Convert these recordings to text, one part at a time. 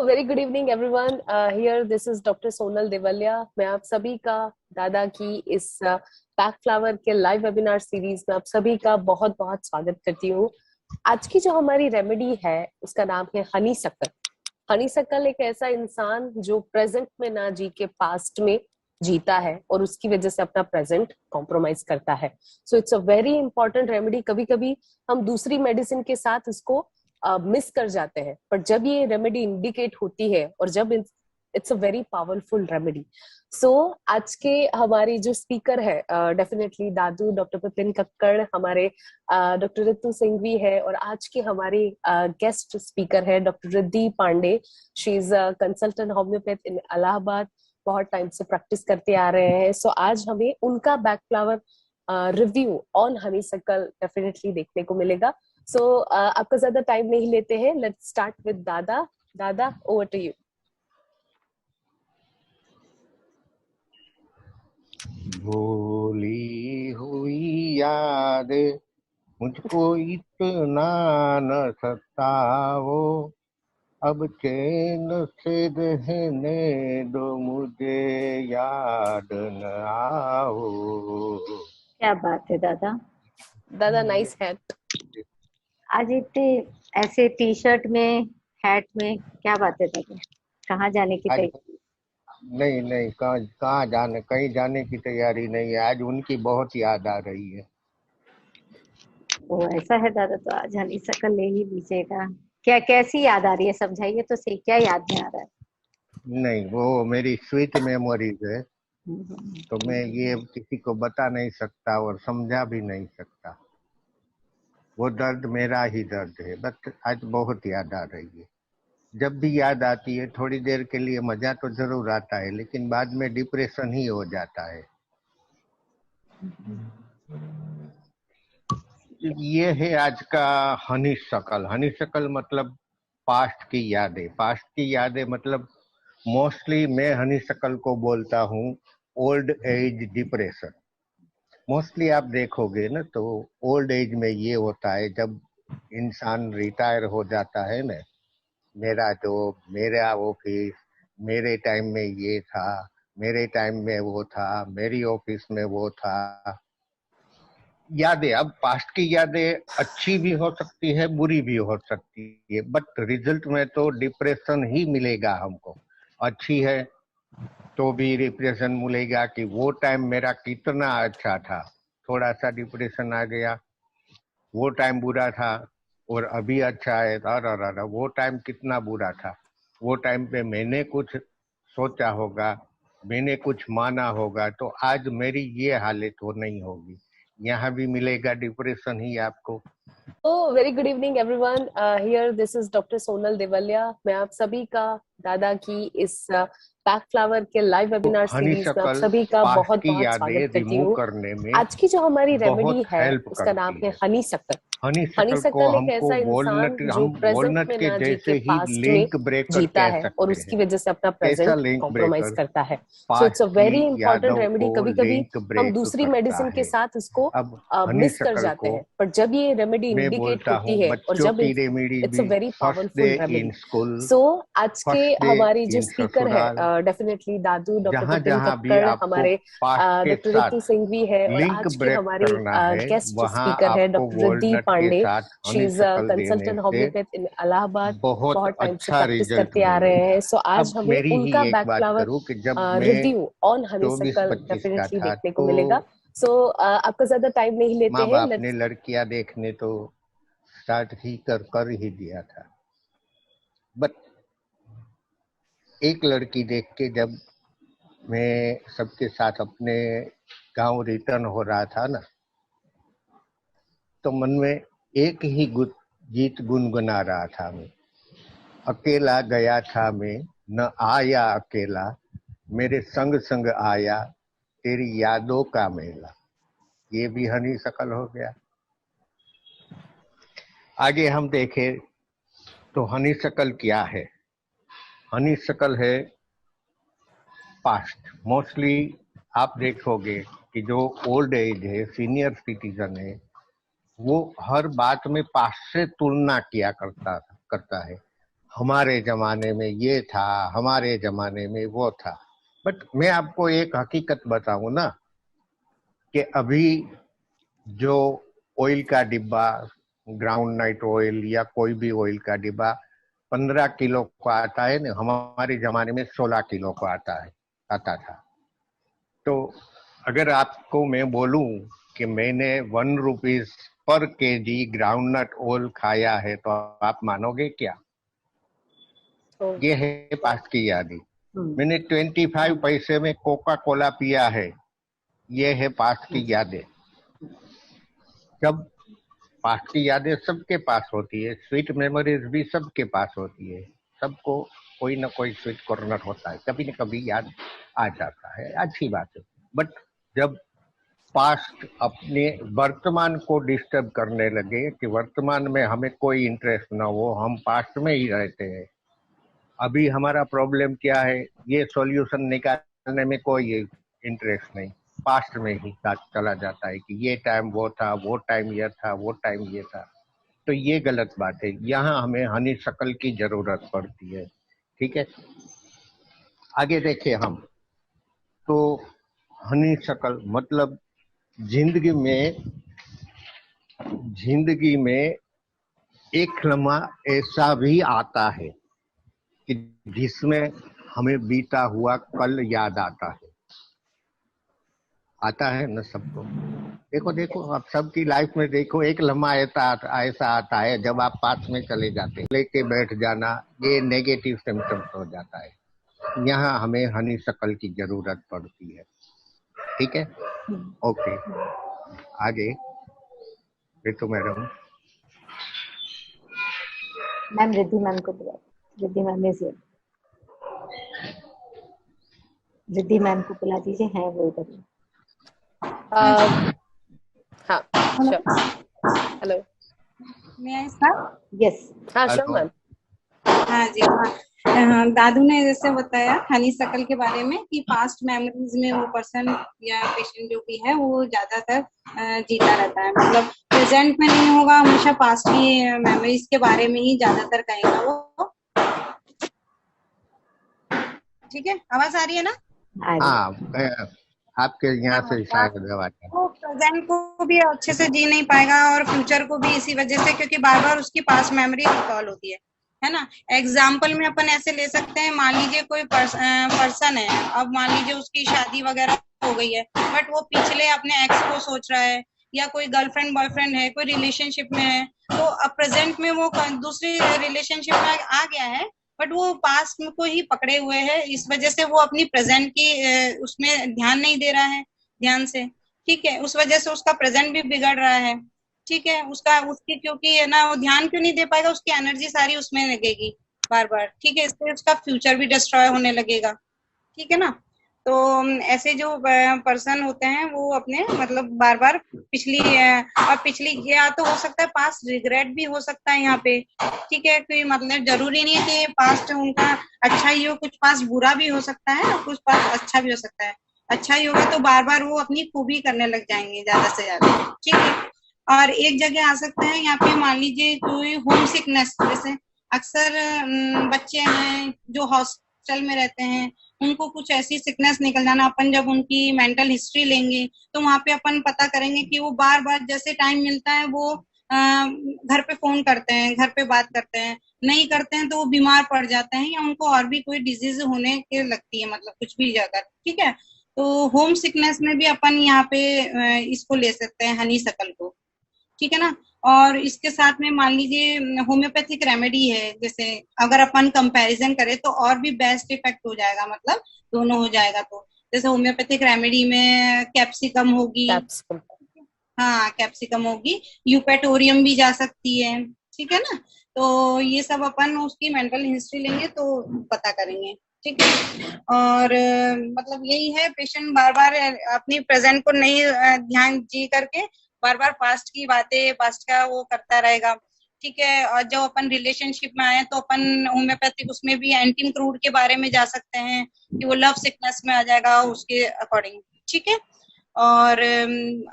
Very good evening everyone. Here this is doctor Sonal Devalia. मैं आप सभी का दादा की इस पैक फ्लावर के लाइव वेबिनार सीरीज में आप सभी का बहुत बहुत स्वागत करती हूँ। आज की जो हमारी रेमेडी है उसका नाम है हनी सक्कर। हनी सक्कर एक ऐसा इंसान जो प्रेजेंट में ना जी के पास्ट में जीता है और उसकी वजह से अपना प्रेजेंट कॉम्प्रोमाइज करता है। So it's a very important remedy. कभी कभी हम दूसरी मेडिसिन के साथ इसको मिस कर जाते हैं, पर जब ये रेमेडी इंडिकेट होती है और जब it's a very powerful remedy. So आज के हमारी जो स्पीकर है डेफिनेटली दादू डॉक्टर पिपिन कक्कड़, हमारे डॉक्टर रितु सिंघवी है, और आज की हमारी गेस्ट स्पीकर है doctor Riddhi Pandey. She is consultant homeopath in Allahabad, बहुत टाइम से प्रैक्टिस करते आ रहे हैं। सो आज हमें उनका Bach flower review on honeysuckle definitely देखने को मिलेगा। सो आपका ज्यादा टाइम नहीं लेते हैं, लेट्स स्टार्ट विद दादा। दादा, ओवर टू यू। भूली हुई याद मुझको इतना न सताओ, अब चैन से रहने दो, मुझे याद न आओ। क्या बात है दादा। दादा नाइस हैट। आज इतने ऐसे टी शर्ट में, हैट में, क्या बात है दादा? कहाँ जाने की तैयारी? नहीं, कहाँ जाने, कहीं जाने की तैयारी नहीं है। आज उनकी बहुत याद आ रही है। वो ऐसा है दादा, तो आज हनी सक्कर ले ही लीजिएगा। क्या कैसी याद आ रही है, समझाइए तो सही, क्या याद में आ रहा है? नहीं, वो मेरी स्वीट मेमोरीज है, तो मैं ये किसी को बता नहीं सकता और समझा भी नहीं सकता। वो दर्द मेरा ही दर्द है, बस आज बहुत याद आ रही है। जब भी याद आती है थोड़ी देर के लिए मजा तो जरूर आता है, लेकिन बाद में डिप्रेशन ही हो जाता है। ये है आज का हनी सक्कर। हनी सक्कर मतलब पास्ट की यादें। पास्ट की यादें मतलब मोस्टली मैं हनी सक्कर को बोलता हूँ ओल्ड एज डिप्रेशन। मोस्टली आप देखोगे ना तो ओल्ड एज में ये होता है, जब इंसान रिटायर हो जाता है ना, मेरा जॉब, मेरा ऑफिस, मेरे टाइम में ये था, मेरे टाइम में वो था, मेरी ऑफिस में वो था। यादें, अब पास्ट की यादें अच्छी भी हो सकती है, बुरी भी हो सकती है, बट रिजल्ट में तो डिप्रेशन ही मिलेगा हमको। अच्छी है तो भी डिप्रेशन मिलेगा कि वो टाइम मेरा कितना अच्छा था, थोड़ा सा डिप्रेशन आ गया। वो टाइम बुरा था और अभी अच्छा है, अरे वो टाइम कितना बुरा था। वो टाइम पे मैंने कुछ सोचा होगा, मैंने कुछ माना होगा, तो आज मेरी ये हालत हो नहीं होगी। यहाँ भी मिलेगा डिप्रेशन ही आपको। Very good evening everyone. Here this is doctor Sonal Devalia. मैं आप सभी का दादा की इस पैक फ्लावर के लाइव वेबिनार हनी सीरीज में आप सक्कर सभी का पास्ट बहुत की बहुत यादें स्वागत करती रिमूव हूँ। करने में आज की जो हमारी रेमेडी बहुत है हेल्प उसका नाम करती है है। हनी सक्कर। हनी हनी सक्कर को सक्कर एक हमको ऐसा इंसान वॉलनट, जो हम प्रेजेंट वॉलनट में के ना जी के जैसे ही पास्ट में लिंक ब्रेकर जीता कह है और सकते उसकी हैं। वजह से अपना कैसा प्रेजेंट लिंक कॉम्प्रोमाइज ब्रेकर? करता है। सो इट्स पास्ट अ की वेरी इंपॉर्टेंट यादों रेमेडी। को कभी कभी लिंक हम ब्रेक दूसरी करता मेडिसिन के है। साथ इसको अब हनी मिस कर सक्कर जाते को हैं, पर जब ये रेमेडी मैं इंडिकेट बोलता हूँ, होती है और बच्चों जब की रेमेडी इट्स अ भी। Very first day powerful remedy. In school, so आज के फर्स्ट डे हमारी जो इन स्पीकर है ससुराल, डेफिनेटली दादू डॉक्टर जहां पिपिन जहां भी कक्कड़, आपको हमारे पास्ट के डॉक्टर रितु साथ सिंघवी है, और लिंक आज की ब्रेक हमारी करना है, गेस्ट वहां स्पीकर है आपको डॉक्टर रिद्धि वॉलनट के पांडे। साथ शी हनी इज सक्कर देने कंसल्टेंट से होम्योपैथ इन इलाहाबाद, बहुत बहुत टाइम से अच्छा प्रैक्टिस रिजल्ट करते आ रहे मिलेगा। हैं। सो आज अब हमें मेरी ही उनका एक बैक बात फ्लावर करूं कि जब मैं रिव्यू ऑन हनी सक्कर 24-25 का डेफिनेटली था देखने को तो मिलेगा। सो आपका ज्यादा टाइम नहीं लेते माँ हैं, बाप ने लेट्स। लड़कियां देखने तो स्टार्ट ही कर ही दिया था। बट एक लड़की देख के जब मैं सबके साथ अपने गांव रिटर्न हो रहा था ना, तो मन में एक ही गीत गुनगुना रहा था मैं। अकेला गया था मैं, न आया अकेला, मेरे संग संग आया तेरी यादों का मेला। ये भी हनी सक्कर हो गया। आगे हम देखें तो हनी सक्कर क्या है। हनी सक्कर है पास्ट। मोस्टली आप देखोगे कि जो ओल्ड एज है, सीनियर सिटीजन है, वो हर बात में पास्ट से तुलना किया करता है। हमारे जमाने में ये था, हमारे जमाने में वो था। बट मैं आपको एक हकीकत बताऊं ना, कि अभी जो ऑयल का डिब्बा, ग्राउंड नाइट ऑयल या कोई भी ऑयल का डिब्बा 15 किलो का आता है ना, हमारे जमाने में 16 किलो का आता था। तो अगर आपको मैं बोलूं कि मैंने 1 rupees per KG groundnut oil खाया है, तो आप मानोगे क्या? ये है पास्ट की यादें। मैंने 25 पैसे में कोका कोला पिया है, ये है पास्ट की यादें। जब पास्ट की यादें सबके पास होती है, स्वीट मेमोरीज भी सबके पास होती है, सबको कोई ना कोई स्वीट कॉर्नर होता है, कभी न कभी याद आ जाता है, अच्छी बात है। बट जब पास्ट अपने वर्तमान को डिस्टर्ब करने लगे कि वर्तमान में हमें कोई इंटरेस्ट ना हो, हम पास्ट में ही रहते हैं। अभी हमारा प्रॉब्लम क्या है, ये सॉल्यूशन निकालने में कोई इंटरेस्ट नहीं, पास्ट में ही चला जाता है कि ये टाइम वो था, वो टाइम ये था, वो टाइम ये था। तो ये गलत बात है, यहाँ हमें हनी शकल की जरूरत पड़ती है। ठीक है, आगे देखें हम। तो हनी शकल मतलब जिंदगी में एक लम्हा ऐसा भी आता है कि जिसमें हमें बीता हुआ कल याद आता है ना सबको। देखो आप सबकी लाइफ में देखो, एक लम्हा ऐसा आता है जब आप पास में चले जाते, लेके बैठ जाना, ये नेगेटिव सिम्टम्स हो जाता है। यहाँ हमें हनी शकल की जरूरत पड़ती है। ठीक है, ओके, आगे Ritu madam. Ma'am Riddhi ma'am को बुला, रिद्धि मैम ने से रिद्धि मैम को बुला दीजिए, है वो इधर। हाँ, हेलो, यस, हाँ श्योर मैम। हाँ जी, हाँ, दादू ने जैसे बताया हनी शकल के बारे में कि पास्ट मेमोरीज में वो पर्सन या पेशेंट जो भी है वो ज्यादातर जीता रहता है, मतलब प्रेजेंट में नहीं होगा, हमेशा पास्ट की मेमोरीज के बारे में ही ज्यादातर कहेगा वो। ठीक है, आवाज आ रही है ना? हाँ, आपके यहाँ से शायद वो प्रेजेंट को भी अच्छे से जी नहीं पाएगा और फ्यूचर को भी, इसी वजह से, क्योंकि बार बार उसकी पास्ट मेमोरी रिकॉल होती है ना। एग्जाम्पल में अपन ऐसे ले सकते हैं, मान लीजिए कोई पर्सन है, अब मान लीजिए उसकी शादी वगैरह हो गई है, बट वो पिछले अपने एक्स को सोच रहा है, या कोई गर्लफ्रेंड बॉयफ्रेंड है, कोई रिलेशनशिप में है, तो अब प्रेजेंट में वो दूसरी रिलेशनशिप में आ गया है, बट वो पास्ट को ही पकड़े हुए है, इस वजह से वो अपनी प्रेजेंट की उसमें ध्यान नहीं दे रहा है ध्यान से। ठीक है, उस वजह से उसका प्रेजेंट भी बिगड़ रहा है। ठीक है, उसकी क्योंकि है ना, वो ध्यान क्यों नहीं दे पाएगा, उसकी एनर्जी सारी उसमें लगेगी बार बार। ठीक है, इससे उसका फ्यूचर भी डिस्ट्रॉय होने लगेगा। ठीक है ना। तो ऐसे जो पर्सन होते हैं वो अपने मतलब बार बार पिछली या तो हो सकता है पास्ट रिग्रेट भी हो सकता है यहाँ पे। ठीक है, कोई मतलब जरूरी नहीं है कि पास्ट उनका अच्छा ही हो, कुछ पास्ट बुरा भी हो सकता है और कुछ पास्ट अच्छा भी हो सकता है। अच्छा ही होगा तो बार बार वो अपनी खूबी करने लग जाएंगे ज्यादा से ज्यादा। ठीक है, और एक जगह आ सकता है यहाँ पे, मान लीजिए कोई होम सिकनेस, जैसे अक्सर बच्चे हैं जो हॉस्टल में रहते हैं, उनको कुछ ऐसी सिकनेस निकल जाना, अपन जब उनकी मेंटल हिस्ट्री लेंगे तो वहां पे अपन पता करेंगे कि वो बार बार जैसे टाइम मिलता है वो घर पे फोन करते हैं, घर पे बात करते हैं, नहीं करते हैं तो वो बीमार पड़ जाते हैं या उनको और भी कोई डिजीज होने के लगती है, मतलब कुछ भी जाकर। ठीक है, तो होम सिकनेस में भी अपन यहाँ पे इसको ले सकते हैं हनी शकल को। ठीक है ना। और इसके साथ में मान लीजिए होम्योपैथिक रेमेडी है, जैसे अगर अपन कंपैरिजन करें तो और भी बेस्ट इफेक्ट हो जाएगा, मतलब दोनों हो जाएगा। तो जैसे होम्योपैथिक रेमेडी में कैप्सिकम होगी, हाँ कैप्सिकम होगी, यूपेटोरियम भी जा सकती है। ठीक है ना। तो ये सब अपन उसकी मेंटल हिस्ट्री लेंगे तो पता करेंगे। ठीक है, और मतलब यही है, पेशेंट बार बार अपनी प्रेजेंट को नहीं ध्यान जी करके बार बार पास्ट की बातें, पास्ट का वो करता रहेगा। ठीक है, और जब अपन रिलेशनशिप में आए तो अपन होम्योपैथिक उसमें भी एंटीम क्रूड के बारे में जा सकते हैं कि वो लव सिकनेस में आ जाएगा उसके अकॉर्डिंग। ठीक है, और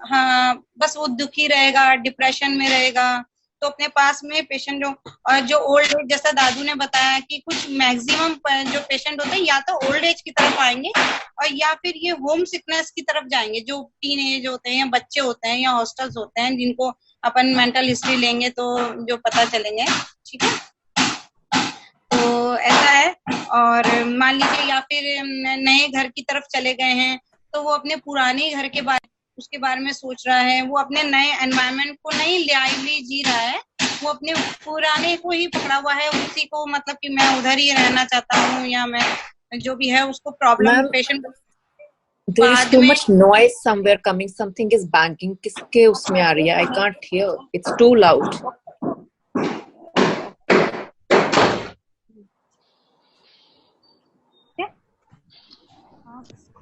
हाँ बस वो दुखी रहेगा, डिप्रेशन में रहेगा, तो अपने पास में पेशेंट जो ओल्ड एज, जैसा दादू ने बताया कि कुछ मैक्सिमम जो पेशेंट होते हैं या तो ओल्ड एज की तरफ आएंगे और या फिर ये होम सिकनेस की तरफ जाएंगे, जो टीन एज होते हैं या बच्चे होते हैं या हॉस्टल्स होते हैं, जिनको अपन मेंटल हिस्ट्री लेंगे तो जो पता चलेंगे। ठीक है, तो ऐसा है। और मान लीजिए या फिर नए घर की तरफ चले गए हैं, तो वो अपने पुराने घर के उसके बारे में सोच रहा है, वो अपने नए एनवायरनमेंट को नई लाइवली जी रहा है, वो अपने पुराने को ही पकड़ा हुआ है, उसी को मतलब कि मैं उधर ही रहना चाहता हूँ, या मैं जो भी है उसको problem patient. There is too much noise somewhere coming. Something is banging. किसके उसमें आ रही है? I can't hear. It's too loud.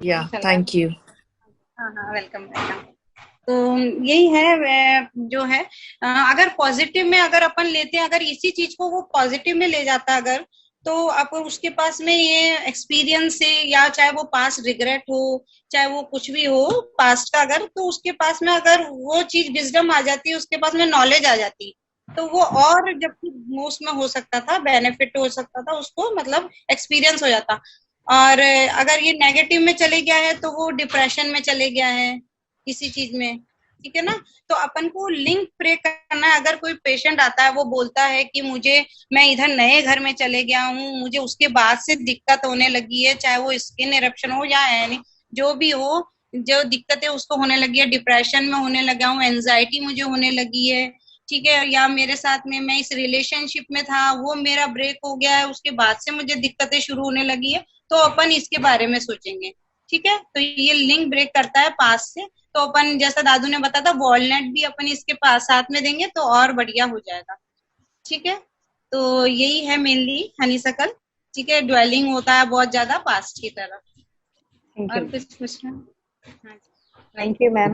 Yeah, thank you. हाँ, वेलकम वेलकम। तो यही है जो है, अगर पॉजिटिव में अगर अपन लेते हैं, अगर इसी चीज को वो पॉजिटिव में ले जाता अगर, तो आप उसके पास में ये एक्सपीरियंस से, या चाहे वो पास्ट रिग्रेट हो, चाहे वो कुछ भी हो पास्ट का, अगर तो उसके पास में अगर वो चीज विजडम आ जाती है, उसके पास में नॉलेज आ जाती, तो वो और जबकि उसमें हो सकता था बेनिफिट हो सकता था उसको, मतलब एक्सपीरियंस हो जाता। और अगर ये नेगेटिव में चले गया है तो वो डिप्रेशन में चले गया है किसी चीज में। ठीक है ना, तो अपन को लिंक ब्रेक करना है। अगर कोई पेशेंट आता है, वो बोलता है कि मैं इधर नए घर में चले गया हूँ, मुझे उसके बाद से दिक्कत होने लगी है, चाहे वो स्किन इरप्शन हो या जो भी हो, जो दिक्कत है उसको होने लगी है, डिप्रेशन में होने लगा हूँ, एंजाइटी मुझे होने लगी है। ठीक है, या मेरे साथ में मैं इस रिलेशनशिप में था, वो मेरा ब्रेक हो गया है, उसके बाद से मुझे दिक्कतें शुरू होने लगी है, तो अपन इसके बारे में सोचेंगे। ठीक है, तो ये लिंक ब्रेक करता है पास से। तो अपन जैसा दादू ने बताया था, वॉलनट भी अपन इसके पास साथ में देंगे तो और बढ़िया हो जाएगा। ठीक है, तो यही है मेनली हनीसकल। ठीक है, ड्वेलिंग होता है बहुत ज्यादा पास्ट की तरफ। और कुछ पूछना? Thank you ma'am.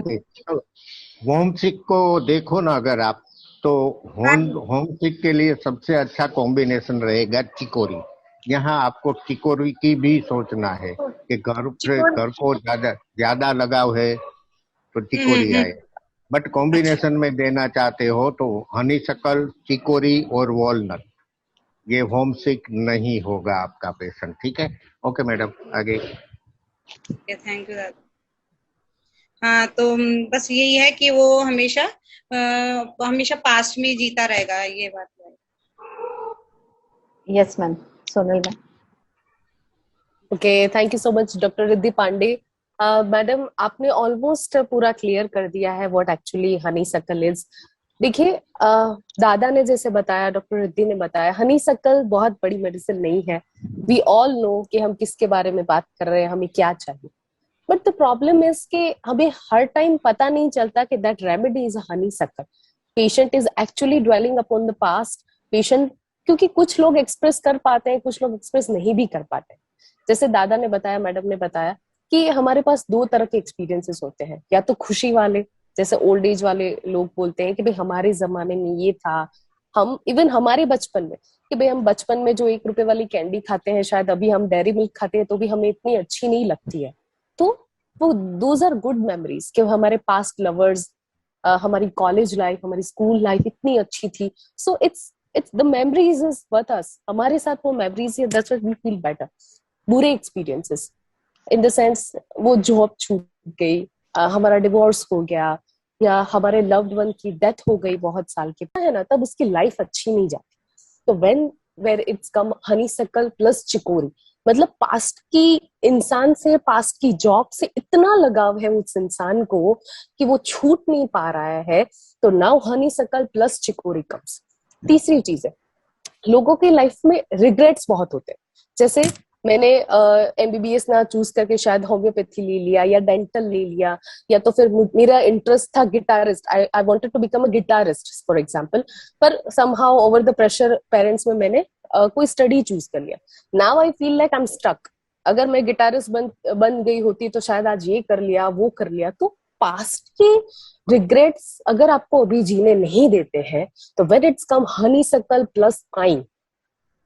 होम सिक को देखो ना अगर आप, तो होम सिक के लिए सबसे अच्छा कॉम्बिनेशन रहेगा चिकोरी। यहाँ आपको चिकोरी की भी सोचना है कि घर को ज्यादा लगाव है तो चिकोरी आए, बट कॉम्बिनेशन में देना चाहते हो तो हनीसकल, चिकोरी और वॉलनट, ये होम सिक नहीं होगा आपका पेशेंट। ठीक है, ओके मैडम, आगे। थैंक यू दादा। हाँ, तो बस यही है कि वो हमेशा पास्ट में जीता रहेगा, ये बात है। Yes ma'am, Sonal ma'am. Okay, thank you so much doctor Riddhi Pandey. Madam, आपने ऑलमोस्ट पूरा क्लियर कर दिया है व्हाट एक्चुअली हनीसकल इज। देखिए, दादा ने जैसे बताया, डॉक्टर रिद्धि ने बताया, हनीसकल बहुत बड़ी मेडिसिन नहीं है। वी ऑल नो कि हम किसके बारे में बात कर रहे हैं, हमें क्या चाहिए। बट द प्रॉब्लम इज कि हमें हर टाइम पता नहीं चलता कि that remedy is honeysuckle. Patient is actually dwelling upon the past. Patient, क्योंकि कुछ लोग एक्सप्रेस कर पाते हैं, कुछ लोग एक्सप्रेस नहीं भी कर पाते। जैसे दादा ने बताया, मैडम ने बताया कि हमारे पास दो तरह के एक्सपीरियंसेस होते हैं, या तो खुशी वाले, जैसे ओल्ड एज वाले लोग बोलते हैं कि भाई हमारे जमाने में ये था, हम इवन हमारे बचपन में, कि भाई हम बचपन में जो 1 रुपए वाली कैंडी खाते हैं, शायद अभी हम डेयरी मिल्क खाते हैं तो भी हमें इतनी अच्छी नहीं लगती है। तो वो दोज आर गुड मेमोरीज कि हमारे पास्ट लवर्स, हमारी कॉलेज लाइफ, हमारी स्कूल लाइफ इतनी अच्छी थी। So it's the memories is with us, हमारे साथ वो मेमोरीज है, that's what we feel better. बुरे एक्सपीरियंसेस इन द सेंस, वो जॉब छूट गई, हमारा डिवोर्स हो गया, या हमारे लव्ड वन की डेथ हो गई बहुत साल के, है ना, तब उसकी लाइफ अच्छी नहीं जाती। तो where it's come honeysuckle plus chicory, मतलब पास्ट की इंसान से, पास्ट की जॉब से इतना लगाव है उस इंसान को कि वो छूट नहीं पा रहा है, तो now honeysuckle plus chicory comes. तीसरी चीज है, लोगों की लाइफ में रिग्रेट्स बहुत होते हैं। जैसे मैंने MBBS ना चूज करके शायद होम्योपैथी ले लिया या डेंटल ले लिया, या तो फिर मेरा इंटरेस्ट था guitarist, I wanted to become a guitarist for example, पर somehow over the pressure parents में मैंने कोई स्टडी चूज कर लिया। Now I feel like I am stuck. अगर मैं गिटारिस्ट बन गई होती तो शायद आज ये कर लिया, वो कर लिया। तो पास्ट के रिग्रेट्स अगर आपको अभी जीने नहीं देते हैं, तो when it's come honeysuckle plus pine,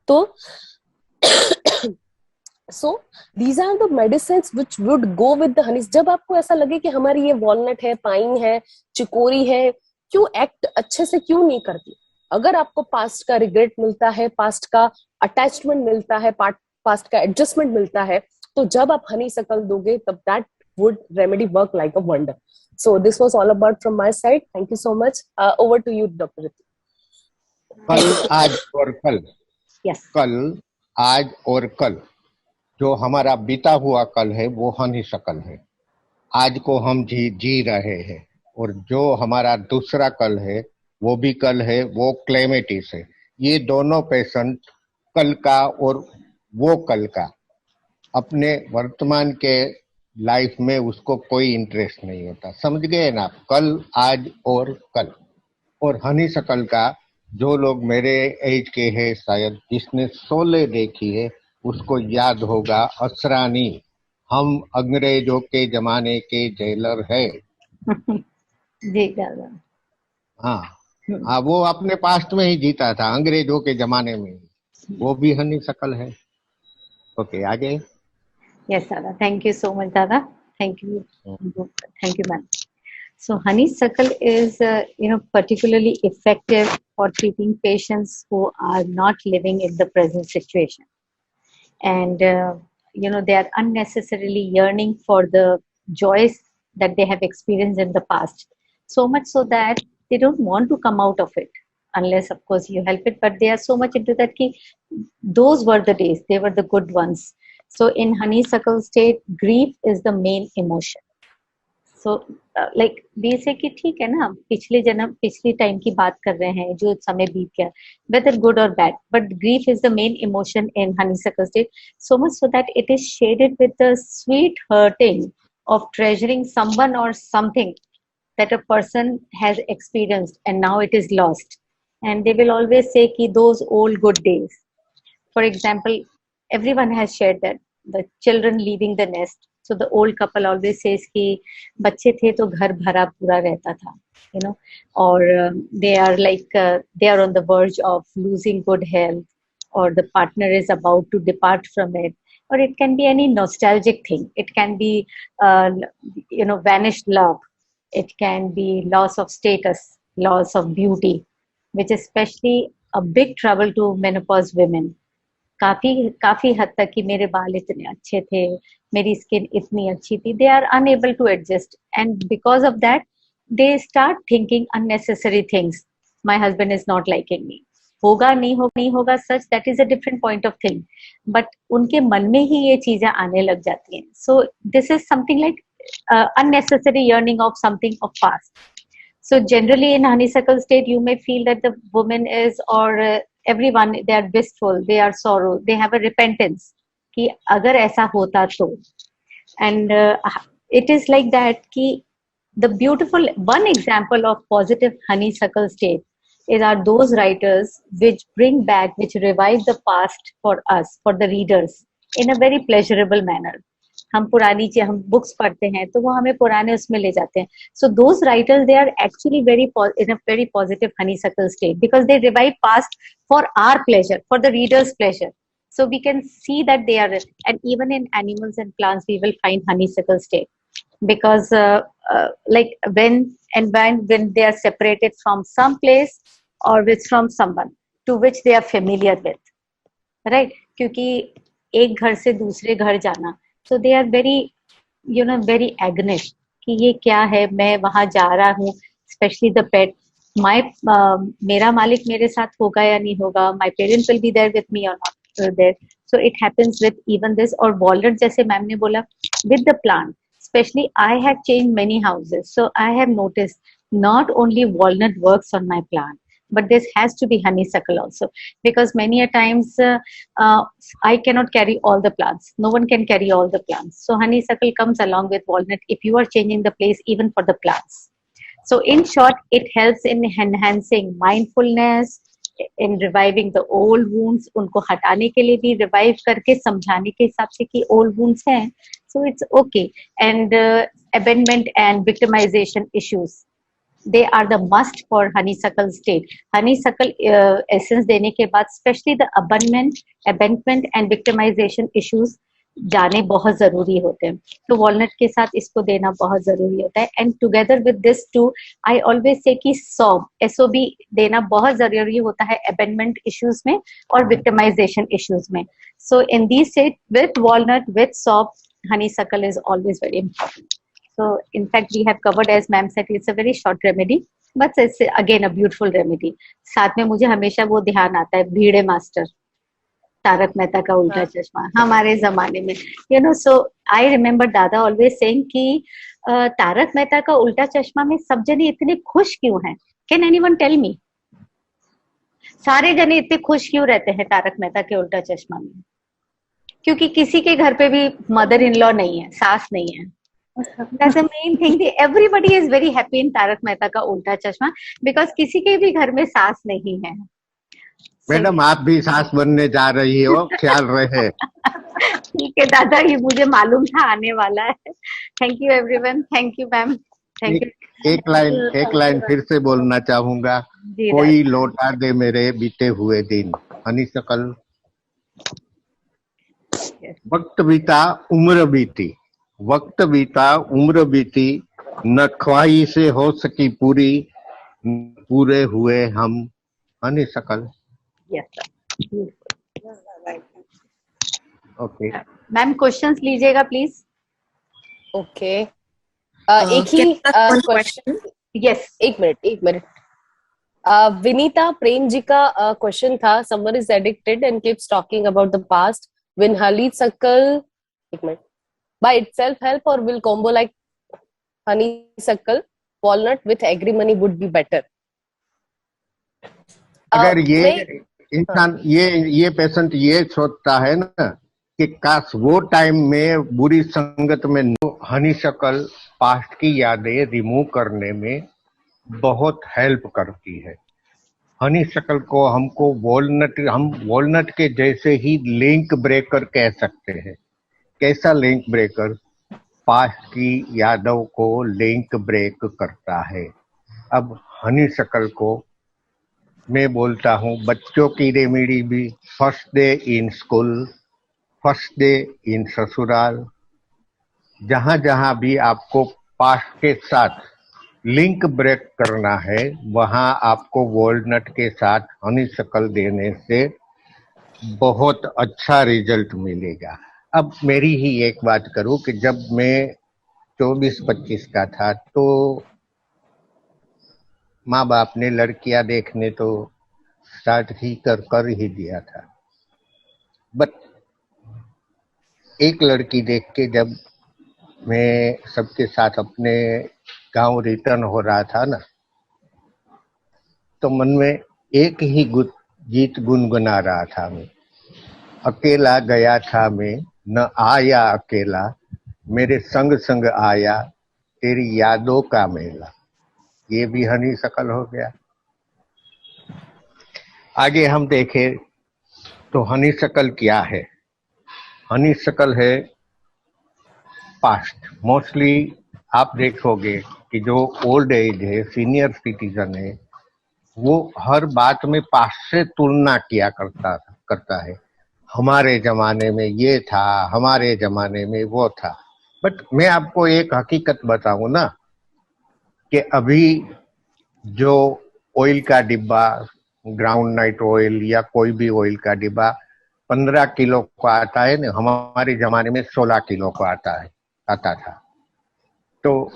तो so these are the medicines which would go with the honey। जब आपको ऐसा लगे कि हमारी ये वॉलनट है, पाइन है, चिकोरी है, क्यों एक्ट अच्छे से क्यों नहीं करती, अगर आपको पास्ट का रिग्रेट मिलता है, पास्ट का अटैचमेंट मिलता है, पास्ट का एडजस्टमेंट मिलता है, तो जब आप हनी सकल दोगे तब that would remedy work like a wonder. So this was all about from my side. Thank you so much. Over to you, Dr. Ritu. कल, आज और कल, Yes. कल, आज और कल, जो हमारा बीता हुआ कल है वो हनी सकल है। आज को हम जी रहे हैं, और जो हमारा दूसरा कल है वो भी कल है, वो क्लेमेटिस है। ये दोनों पेशेंट कल का और वो कल का, अपने वर्तमान के लाइफ में उसको कोई इंटरेस्ट नहीं होता। समझ गए ना? कल, आज और कल। और हनी सकल का, जो लोग मेरे एज के हैं, शायद जिसने शोले देखी है उसको याद होगा, असरानी, हम अंग्रेजों के जमाने के जेलर है। जी दादा। हाँ हाँ, वो अपने पास्ट में ही जीता था, अंग्रेजों के जमाने में ही। वो भी हनी सकल है। ओके, आगे। Yes, Dada. Thank you so much, Dada. Thank you. Thank you, ma'am. So, honeysuckle is, particularly effective for treating patients who are not living in the present situation. And, they are unnecessarily yearning for the joys that they have experienced in the past. So much so that they don't want to come out of it unless, of course, you help it. But they are so much into that ki those were the days, they were the good ones. So in honeysuckle state, grief is the main emotion. So like we say कि ठीक है ना, पिछले जन्म पिछली time की बात कर रहे हैं, जो समय बीत गया, whether good or bad, but grief is the main emotion in honeysuckle state, so much so that it is shaded with the sweet hurting of treasuring someone or something that a person has experienced and now it is lost. And they will always say कि those old good days. For example, everyone has shared that the children leaving the nest. So the old couple always says कि बच्चे थे तो घर भरा पूरा रहता था, or they are like they are on the verge of losing good health, or the partner is about to depart from it, or it can be any nostalgic thing. It can be vanished love. It can be loss of status, loss of beauty, which is especially a big trouble to menopause women. काफी हद तक कि मेरे बाल इतने अच्छे थे, मेरी स्किन इतनी अच्छी थी, they are unable to adjust, and because of that they start thinking unnecessary things. My husband is not liking me. होगा नहीं होगा सच, that is a different point of thing, but उनके मन में ही ये चीजें आने लग जाती हैं. So this is something like unnecessary yearning of something of past. So generally in honeysuckle state you may feel that the woman is, or everyone, they are wistful, they are sorrow, they have a repentance कि अगर ऐसा होता तो. And it is like that कि the beautiful one example of positive honeysuckle state are those writers which bring back, which revive the past for us, for the readers, in a very pleasurable manner. हम books पढ़ते हैं तो वो हमें पुराने उसमें ले जाते हैं. So those writers, they are actually in a very positive honeysuckle state because they revive past for our pleasure, for the reader's pleasure. So we can see that they are, and even in animals and plants we will find honeysuckle state because like when they are separated from some place or from someone to which they are familiar with, right? क्योंकि एक घर से दूसरे घर जाना, so they are very very agonish कि ये क्या है, मैं वहां जा रहा हूँ, especially the pet, मेरा मालिक मेरे साथ होगा या नहीं होगा, my parents will be there with me or not there. So it happens with even this. और walnut जैसे मैम ने बोला, with the plant, especially I have changed many houses, so I have noticed not only walnut works on my plant, but this has to be honeysuckle also, because many a times I cannot carry all the plants. No one can carry all the plants. So honeysuckle comes along with walnut if you are changing the place even for the plants. So in short, it helps in enhancing mindfulness, in reviving the old wounds. उनको हटाने के लिए भी revive करके समझाने के हिसाब से कि old wounds हैं. So it's okay. And abandonment and victimization issues, they are the must for honeysuckle state. Honeysuckle essence देने के बाद, especially the abandonment and victimization issues, जाने बहुत जरूरी होते हैं, तो वॉलनट के साथ इसको देना बहुत जरूरी होता है। And together with this too I always say कि सॉब SOB देना बहुत जरूरी होता है अबेंडमेंट इश्यूज में और विक्टिमाइजेशन इश्यूज में। So in this set with walnut with sob honeysuckle is always very important. So in fact we have covered, as ma'am said, it's a very short remedy but it's again a beautiful remedy. साथ में मुझे हमेशा वो ध्यान आता है भीड़े master, Tarak Mehta का उल्टा चश्मा हमारे जमाने में, you know. So I remember दादा ऑलवेज सेइंग कि तारक मेहता का उल्टा चश्मा में सब जने इतने खुश क्यों हैं? Can anyone tell me? सारे जने इतने खुश क्यों रहते हैं तारक मेहता के उल्टा चश्मा में? क्योंकि किसी के घर पे भी मदर इन लॉ नहीं है, सास नहीं है। That's the main thing. Everybody is very happy in Tarak Mehta का उल्टा चश्मा because किसी के भी घर में सास नहीं है। मैडम आप भी सास बनने जा रही हो, ख्याल रहे। ठीक है दादा, ये मुझे मालूम था आने वाला है। Thank you everyone, thank you ma'am, thank you. एक लाइन फिर से बोलना चाहूंगा, कोई लौटा दे मेरे बीते हुए दिन। हनीशकल। वक्त बीता उम्र बीती, वक्त बीता उम्र बीती, न ख्वाहिशें हो सकी पूरी, पूरे हुए हम। हनीशकल। ओके मैम, क्वेश्चंस लीजिएगा प्लीज। ओके एक ही क्वेश्चन। यस, एक मिनट। विनीता प्रेम जी का क्वेश्चन था, someone is addicted and keeps talking about the past, when honeysuckle, एक minute, by itself help or will combo like honeysuckle walnut with agrimony would be better? अगर ये इंसान ये patient ये सोचता है ना कि काश वो टाइम में बुरी संगत में हनीशकल पास्ट की यादें रिमूव करने में बहुत हेल्प करती है। हनीशकल को हमको हम वॉलनट के जैसे ही लिंक ब्रेकर कह सकते हैं। कैसा लिंक ब्रेकर? पास्ट की यादों को लिंक ब्रेक करता है। अब हनीशकल को मैं बोलता हूँ, बच्चों की रेमेडी भी, first day in school, first day in ससुराल, जहां जहां भी आपको पास्ट के साथ लिंक ब्रेक करना है वहां आपको वॉलनट के साथ हनीशकल देने से बहुत अच्छा रिजल्ट मिलेगा। अब मेरी ही एक बात करूं कि जब मैं 24-25 का था तो माँ बाप ने लड़कियां देखने तो स्टार्ट ही कर ही दिया था, बट एक लड़की देख के जब मैं सबके साथ अपने गांव रिटर्न हो रहा था ना, तो मन में एक ही गीत गुनगुना रहा था मैं। अकेला गया था मैं, न आया अकेला, मेरे संग संग आया तेरी यादों का मेला। ये भी हनीशकल हो गया। आगे हम देखें तो हनीशकल क्या है? हनीशकल है पास्ट। मोस्टली आप देखोगे कि जो ओल्ड एज है, सीनियर सिटीजन है, वो हर बात में पास्ट से तुलना किया करता है। हमारे जमाने में ये था, हमारे जमाने में वो था। बट मैं आपको एक हकीकत बताऊं ना कि अभी जो ऑयल का डिब्बा, ग्राउंड नाइट ऑयल या कोई भी ऑयल का डिब्बा 15 किलो का आता है ना, हमारे जमाने में 16 किलो का आता था। तो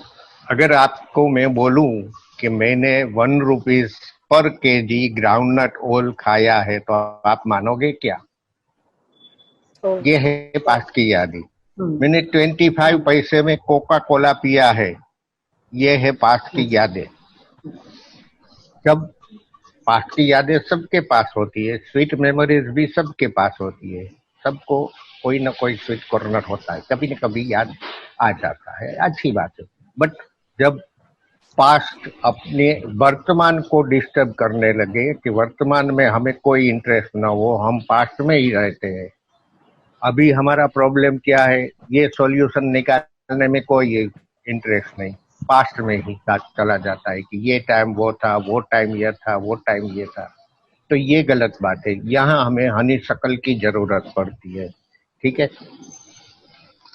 अगर आपको मैं बोलूं कि मैंने 1 rupees per KG groundnut oil खाया है तो आप मानोगे क्या? ये है पास्ट की यादें। मैंने 25 पैसे में कोका कोला पिया है, ये है पास्ट की यादें। जब पास्ट की यादें सबके पास होती है, स्वीट मेमोरीज भी सबके पास होती है, सबको कोई ना कोई स्वीट कॉर्नर होता है, कभी न कभी याद आ जाता है, अच्छी बात है। बट जब पास्ट अपने वर्तमान को डिस्टर्ब करने लगे कि वर्तमान में हमें कोई इंटरेस्ट ना हो, हम पास्ट में ही रहते हैं। अभी हमारा प्रॉब्लम क्या है, ये सॉल्यूशन निकालने में कोई इंटरेस्ट नहीं, पास्ट में ही चला जाता है कि ये टाइम वो था, वो टाइम ये था, वो टाइम ये था। तो ये गलत बात है। यहाँ हमें हनीशकल की जरूरत पड़ती है। ठीक है,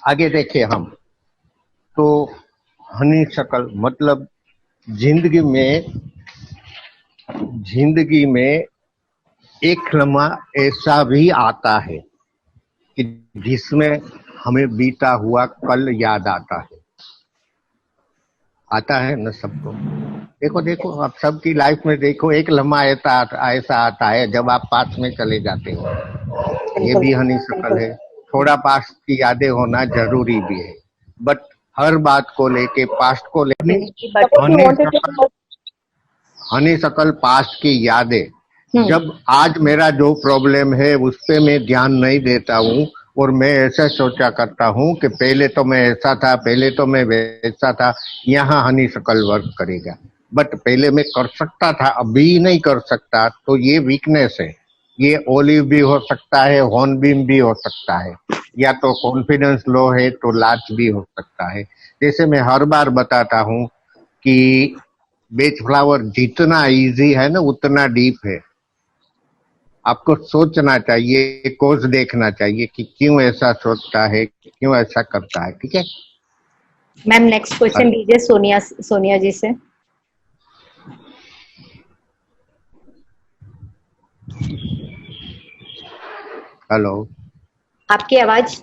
आगे देखे हम तो हनी शकल मतलब जिंदगी में एक लम्हा ऐसा भी आता है कि जिसमें हमें बीता हुआ कल याद आता है न सबको। देखो आप सबकी लाइफ में देखो, एक लम्हा ऐसा आता है जब आप पास में चले जाते हो। ये भी हनी शकल है। थोड़ा पास्ट की यादें होना जरूरी भी है, बट हर बात को लेके पास्ट को लेके हनी शकल पास्ट की यादें। जब आज मेरा जो प्रॉब्लम है उस पे मैं ध्यान नहीं देता हूँ और मैं ऐसा सोचा करता हूँ कि पहले तो मैं ऐसा था, पहले तो मैं वैसा था, यहाँ हनी शकल वर्क करेगा। बट पहले मैं कर सकता था, अभी नहीं कर सकता, तो ये वीकनेस है। ये ओलिव भी हो सकता है, हॉर्नबीम भी हो सकता है, या तो कॉन्फिडेंस लो है तो लाच भी हो सकता है। जैसे मैं हर बार बताता हूँ कि बेच फ्लावर जितना इजी है ना उतना डीप है। आपको सोचना चाहिए, कोर्स देखना चाहिए कि क्यों ऐसा सोचता है, क्यों ऐसा करता है। ठीक है मैम, नेक्स्ट क्वेश्चन लीजिए सोनिया जी से। हेलो, आपकी आवाज?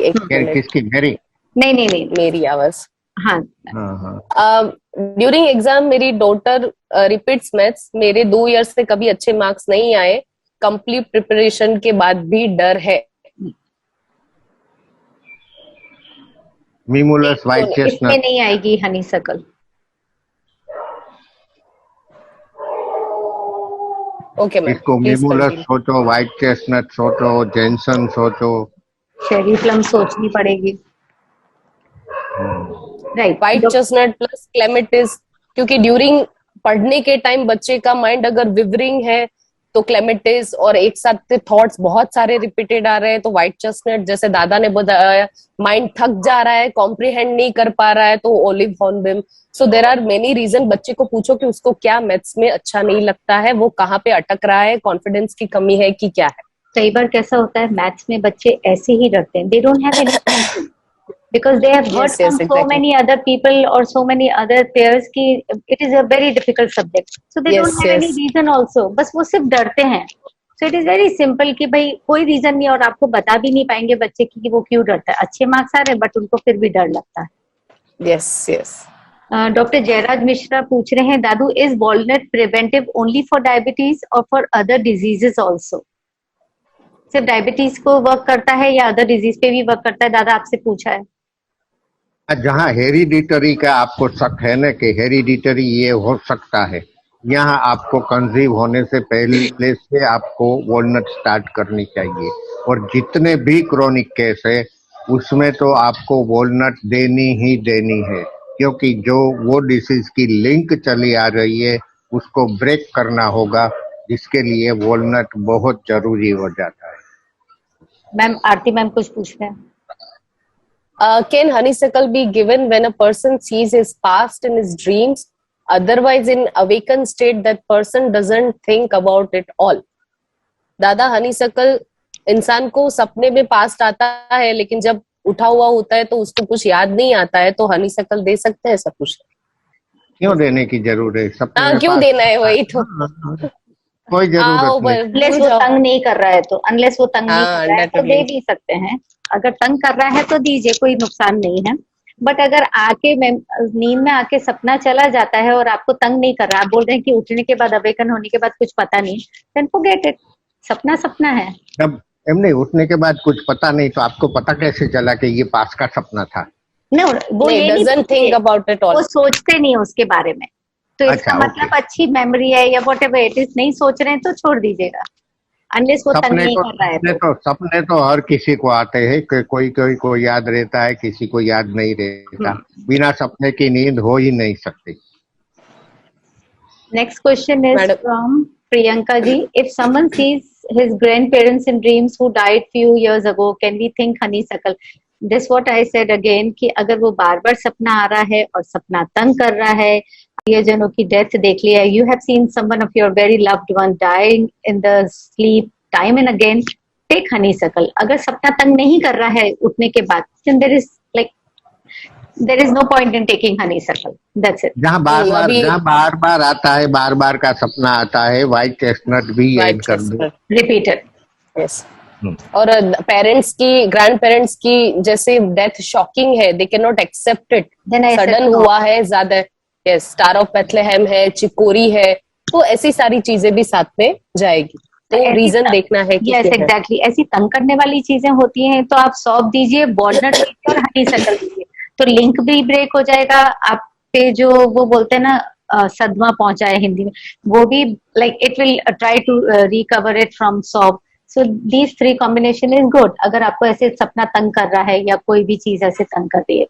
किसकी? मेरी? नहीं, मेरी आवाज। हाँ। ड्यूरिंग एग्जाम मेरी डॉटर रिपीट्स मैथ्स। मेरे 2 ईयर से कभी अच्छे मार्क्स नहीं आए, कंप्लीट प्रिपरेशन के बाद भी डर है। मीमूलस व्हाइट चेस्टनट इसमें नहीं आएगी हनी शकल। ओके मैम, इसको मीमूलस सोचो, व्हाइट चेस्टनट सोचो, जेनसन सोचो, शेरी प्लम सोचनी पड़ेगी। Right, white chestnut plus clematis, क्योंकि ड्यूरिंग पढ़ने के टाइम बच्चे का माइंड अगर विवरिंग है तो क्लेमेटिस और एक साथ थॉट्स बहुत सारे रिपीटेड आ रहे हैं तो व्हाइट चेस्टनट, जैसे दादा ने बताया, माइंड थक जा रहा है, कॉम्प्रिहेंड नहीं कर पा रहा है तो olive hornbeam. So there are many reason. बच्चे को पूछो कि उसको क्या मैथ्स में अच्छा नहीं लगता है, वो कहाँ पे अटक रहा है, कॉन्फिडेंस की कमी है कि क्या है। कई बार कैसा होता है मैथ्स में बच्चे ऐसे ही डरते हैं, they don't have any because they have heard from so many other people or so many other peers कि it is a very difficult subject, so they don't have any reason also, बस वो सिर्फ डरते हैं। so it is very simple कि भाई कोई reason नहीं, और आपको बता भी नहीं पाएंगे बच्चे की कि वो क्यों डरता है। अच्छे मार्क्स आ रहे हैं बट उनको फिर भी डर लगता है। यस। डॉक्टर जयराज मिश्रा पूछ रहे हैं, Dadu, is walnut preventive only for diabetes और फॉर अदर डिजीजेस ऑल्सो? सिर्फ डायबिटीज को वर्क करता है या अदर डिजीज पे भी वर्क करता है? दादा आपसे पूछा है। जहाँ हेरिडिटरी का आपको शक है ना कि हेरिडिटरी ये हो सकता है, यहाँ आपको कंसीव होने से पहले से आपको वॉलनट स्टार्ट करनी चाहिए। और जितने भी क्रोनिक केस है उसमें तो आपको वॉलनट देनी ही देनी है, क्योंकि जो वो डिसीज की लिंक चली आ रही है उसको ब्रेक करना होगा, जिसके लिए वॉलनट बहुत जरूरी हो जाता है। मैम, आरती मैम कुछ पूछ रहे हैं। Can honeysuckle be given when a person sees his past in his dreams? Otherwise, in awakened state, that person doesn't think about it all. दादा, honeysuckle इंसान को सपने में पास्ट आता है, लेकिन जब उठा हुआ होता है तो उसको कुछ याद नहीं आता है, तो honeysuckle दे सकते हैं सब कुछ? क्यों देने की जरूरत है? सपने क्यों देना है? वही तो कोई जरूरत नहीं। अनलेस वो तंग नहीं कर रहा है तो, अनलेस वो तंग नहीं कर रहा है तो दे भी सकते हैं। अगर तंग कर रहा है तो दीजिए, कोई नुकसान नहीं है। बट अगर आके नींद में आके सपना चला जाता है और आपको तंग नहीं कर रहा, आप बोल रहे हैं कि उठने के बाद, अवेकन होने के बाद कुछ पता नहीं, देन फॉरगेट इट। सपना सपना है। जब नहीं उठने के बाद कुछ पता नहीं तो आपको पता कैसे चला कि ये पास का सपना था? नहीं, वो ये नहीं थिंक अबाउट इट ऑल, वो सोचते नहीं उसके बारे में, तो इसका मतलब अच्छी मेमोरी है या व्हाटएवर इट इज। नहीं सोच रहे हैं तो छोड़ दीजिएगा, अनलेस वो तंग नहीं कर रहा है तो। सपने तो हर किसी को आते हैं, कोई को याद रहता है, किसी को याद नहीं रहता। बिना सपने की नींद हो ही नहीं सकती। Next question is from Priyanka ji. If someone sees his grandparents in dreams who died few years ago, can we think honeysuckle? This what I said again कि अगर वो बार बार सपना आ रहा है और सपना तंग कर रहा है, प्रियजनों की डेथ देख लिया, you have seen someone of your very loved one dying in the sleep time and again, take honeysuckle. अगर सपना तंग नहीं कर रहा है उठने के बाद, then there is no point in taking honeysuckle. That's it. जहाँ बार बार आता है, बार बार का सपना आता है, व्हाइट चेस्टनट भी ऐड कर दो. Repeated. Yes. और पेरेंट्स की, ग्रैंड पेरेंट्स की जैसे डेथ शॉकिंग है, they can not accept it. Sudden हुआ है ज्यादा. यस, स्टार ऑफ बेथलेहेम है, चिकोरी है, तो ऐसी सारी चीजें भी साथ में जाएगी. तो रीजन देखना है कि यस एग्जैक्टली ऐसी तंग करने वाली चीजें होती हैं तो आप सौंफ दीजिए, वॉलनट दीजिए और हनीसकल दीजिए, तो लिंक भी ब्रेक हो जाएगा. आप पे जो वो बोलते हैं ना सदमा पहुंचा है हिंदी में, वो भी like it will try to recover it from सौंफ. So these 3 combination is good अगर आपको ऐसे सपना तंग कर रहा है या कोई भी चीज ऐसे तंग कर रही है.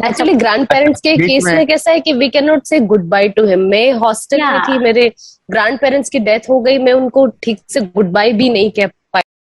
एक्चुअली ग्रैंड पेरेंट्स के केस में कैसा है कि वी कैन नॉट से गुड बाय टू हिम. मैं हॉस्टल में थी, मेरे ग्रैंड पेरेंट्स की डेथ हो गई, मैं उनको ठीक से गुड बाय भी नहीं कह